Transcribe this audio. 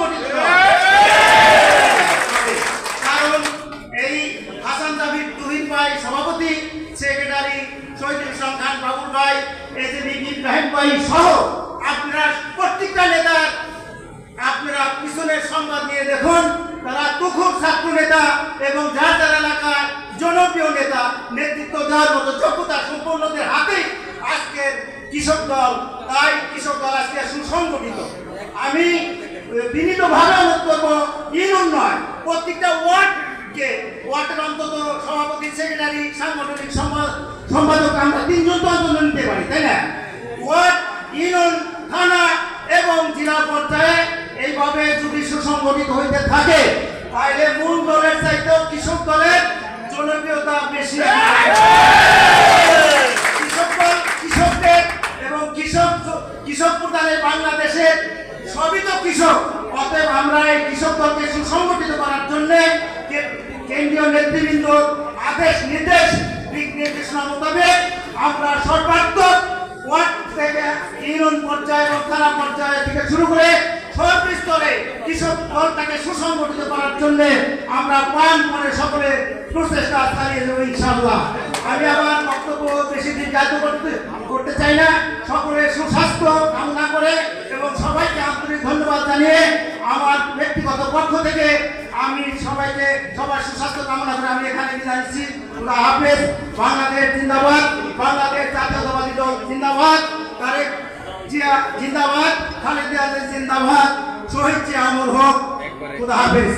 সুসংগঠিত কারণ এই হাসান জাবির তুহিন ভাই সভাপতি, সেক্রেটারি শহীদুল ইসলাম খান বাবুল ভাই, এসএবি ইব্রাহিম ভাই সহ আপনারা প্রত্যেকটা নেতার আপনারা পিছনের সংবাদ নিয়ে দেখুন, তারা তুখুর ছাত্র নেতা এবং যার যার এলাকার জনপ্রিয় নেতা নেতৃত্ব দেওয়ার মতো যোগ্যতা সম্পন্নদের হাতে আজকের কৃষক দল। তাই কৃষক দল আজকে সুসংগঠিত। আমি বিনীতভাবে অনুরোধ করবো, ইউনিয়ন নয়, প্রত্যেকটা ওয়ার্ডের অন্তত সভাপতি, সেক্রেটারি, সাংগঠনিক সম্পাদক আমরা 3 জন তো অন্তত নিতে পারি, তাই না? ওয়ার্ড, ইউনিয়ন, থানা এবং জেলা পর্যায়ে এইভাবে যদি সুসংগঠিত হইতে থাকে তাহলে মূল দলের চাইতেও কৃষক দলের জনপ্রিয়তা বেশি। কৃষকদের এবং কৃষক প্রধানে বাংলাদেশের সবই তো কৃষক। অতএব আমরা এই কৃষক দলকে সুসংগঠিত করার জন্য কেন্দ্রীয় নেতৃবৃন্দ আদেশ নির্দেশ দিক নির্দেশনা মোতাবেক আমরা সর্বাত্মক ওয়ার্ড থেকে ইউনিয়ন পর্যায়ে এবং থানা পর্যায়ে থেকে শুরু করে সর্বস্তরে কৃষক দলটাকে সুসংগঠিত করার জন্য আমরা প্রাণপণে সকলে প্রচেষ্টা চালিয়ে যাবো ইনশাআল্লাহ। আমি আমার বক্তব্য বেশি দিন জাত করতে চাই না। সকলের সুস্বাস্থ্য কামনা করে এবং সবাইকে আন্তরিক ধন্যবাদ জানিয়ে আমার ব্যক্তিগত পক্ষ থেকে আমি সবার সুস্বাস্থ্য কামনা করে আমি এখানে বিদায় নিচ্ছি। খুদা হাফেজ। বাংলাদেশ জিন্দাবাদ, বাংলাদেশ জাতীয়তাবাদী দল জিন্দাবাদ, তারেক জিয়া জিন্দাবাদ, খালেদা জিয়া জিন্দাবাদ, শহীদ জিয়া অমর হোক। খুদা হাফেজ।